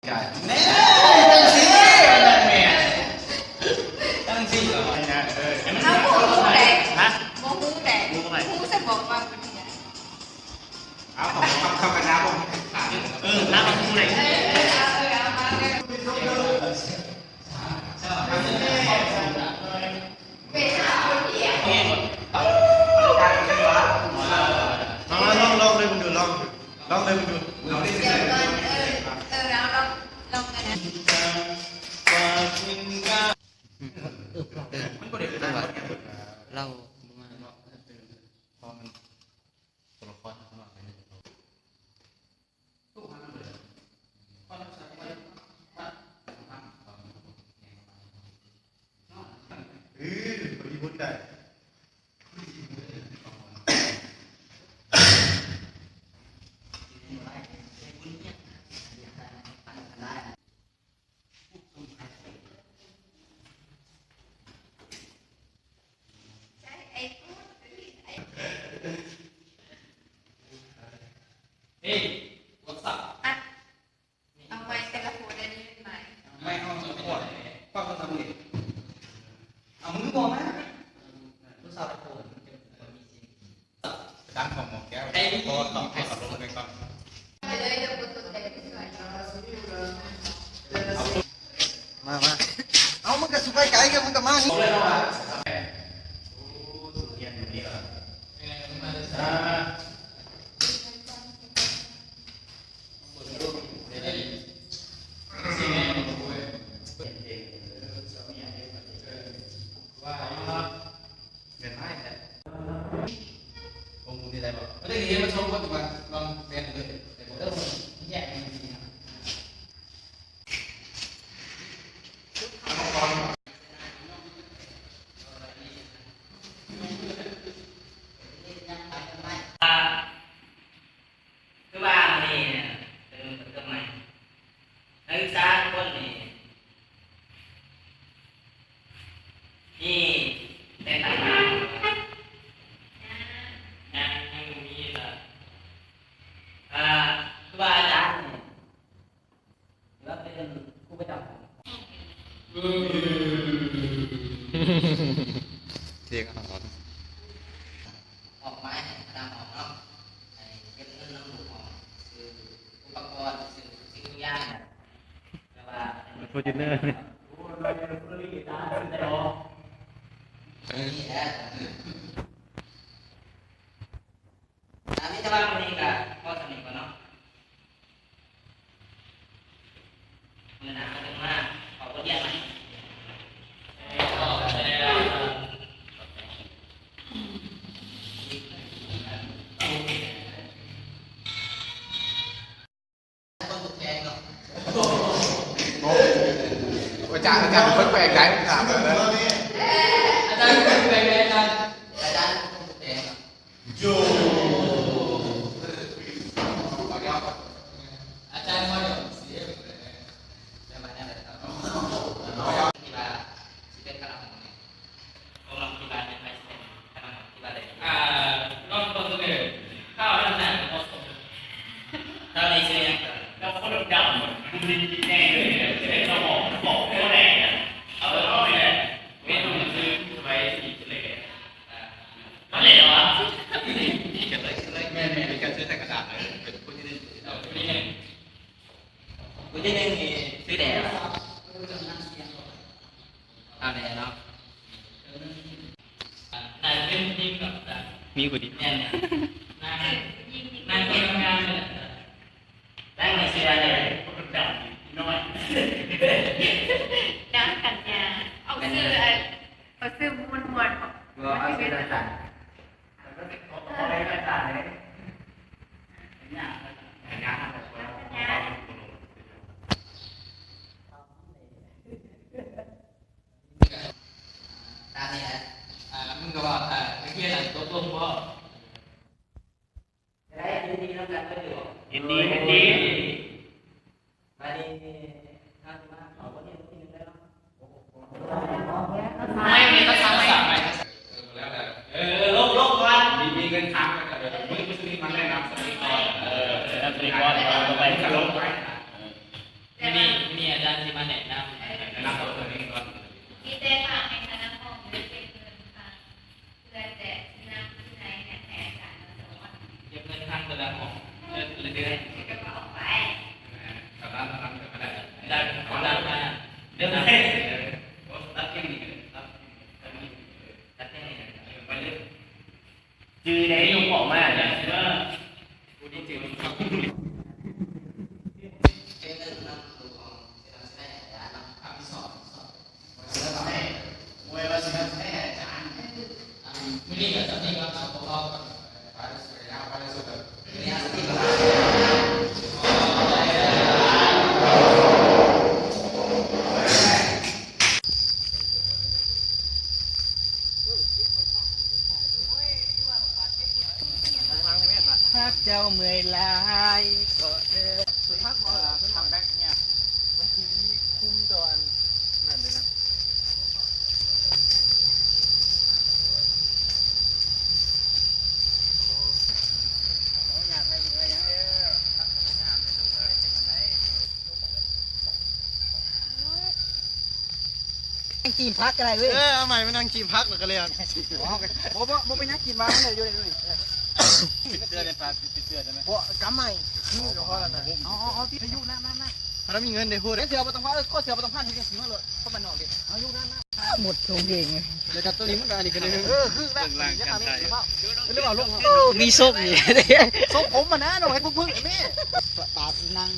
แน่ตั้งสี่ตั้งแม่ตั้งสี่ก่อนนะเอาหมูแดง ฮะ หมูแดงหมูจะบอกว่าเป็นยังไงเอาของเข้ากันน้ำผมน้ำมันมูเลยเอามาเลยเป็นหาคนเดียวลองเลยมึงดูลองเลยมึงดูเดี๋ยวก่อนลองกันนะมันก็เด็กได้ว่าเราพอมันตัวละครข้างนอกไปบริบูรณ์ได้เอาไว้แต่ละคนได้ยินไหมไม่เอาสปอร์ตป้าก็ทำเองเอามือบอกไหมรู้สึกโผล่ดังของหมอแก้วพอต้องให้ขับรถไปก่อนไปเลยเดี๋ยวกูตุ่นแต่ไม่สวยมาเอามันก็สุไปไกลกันมันก็มานี่ไม่ได้เรียนมาชมก็ถูกป่ะลองเรียนเลยแต่ผมเริ่มแยกมันดีครับคือว่านี่เป็นตัวใหม่นักศึกษาทุกคนนี่แต่ต่างกันยังมีแบบคือว่าอาจารย์เนี่ยหรือว่าเป็นครูประจำเสียงอ่อนออกไม้ตามออกเนาะเก็บเงินน้ำหมูออกคืออุปกรณ์สิ่งทุกอย่างแต่ว่าโฟร์จูเนอร์นี่แหละอันนี้จะว่าวันนี้กับพ่อสนิทกันเนาะเมื่อหนาถึงมากขอบคุณเยี่ยมไหมอาจารย์คนแปลกใจผมถามเลย อาจารย์เป็นไงอาจารย์คนแก่โยอาจารย์มาอย่างเสียจะมาเนี่ยอะไรครับที่บ้านที่เป็นกระหล่ำเนี่ยกระหล่ำที่บ้านเป็นไงเป็นกระหล่ำที่บ้านเลยลองตัวเองข้าวน้ำหนักผสมข้าวในเชียงแล้วคนดำมันดีแน่เลยจะได้สมองโคตรแรงเอาไปเลยเมนูมันคือไว้ที่จะเลยมันเลยเหรอแม่มีการซื้อใส่กระดาษเลยเป็นผู้ที่ได้คนที่หนึ่งนี่ซื้อแดดเอาแดดเนาะนายเป็นยิงกับมีกูดิเนี่ยนายเป็นทำงานเลยนั่งในเสื้อเลยคนดำน้อยน้ำกันยาเอาซื้อมวนของเอาซื้อต่างอะไรต่างเลยตาเนี่ยมึงก็ว่าเมื่อกี้หลังโต๊ะต้มพ่อจะได้ยินดีแล้วกันก็อยู่ยินดีมาดีท่านมาขอวันนี้ที่นึงได้หรอไม่มีก็ทำไม่แล้วแต่โลกวันมีเงินค้างกันเลยมึงไปซื้อมันแน่นอนสติกรสติกรต่อไป จะลงไปไม่ดี มาแนะนำนำตัวเองก่อน มีแต่ฝากให้คณะห้องเก็บเงินค่ะเพื่อแต่ที่นั่งที่ไหนเนี่ยแผนการมาสอน เก็บเงินทางแต่ละห้องเดือน ก็เอาไป สำนักทำก็ได้ ได้ขอได้มาเดือนไหนรับที่นี่รับที่นี่ไปเรื่อยจือได้ลงออกมาเนี่ยว่ากูดีจือครับไม่ได้กับสัตว์ที่เราเอาตัวเราไปสุดยาวไปสุดเลยนี่สัตว์ที่พักเจ้าเมื่อยลายก็เดินพักทำแบ็คเนี่ยมันคือคุ้มดอนนั่นเลยนะจีนพักอะไรเว้ยเอาใหม่มานั่งจีนพักหรือกันเลยอ่ะบ่ไปนั่งกินมาเลยอยู่เลยเสื้อเป็นปลาเสื้อได้ไหมบ่กำใหม่คือพอแล้วนะเอาที่อายุนั่นถ้ามีเงินได้พูดเสือบ่ต้องพันก็เสือบ่ต้องพันที่สิมาเลยเพราะมันนอกดิอายุนั่นหมดทงเองเลยกับตัวนี้มันก็อันนี้กันเลยคือแล้วเรื่องเอาลงมีส้มนี่ส้มผมมานะหน่อยพึ่งแม่ปากนั่ง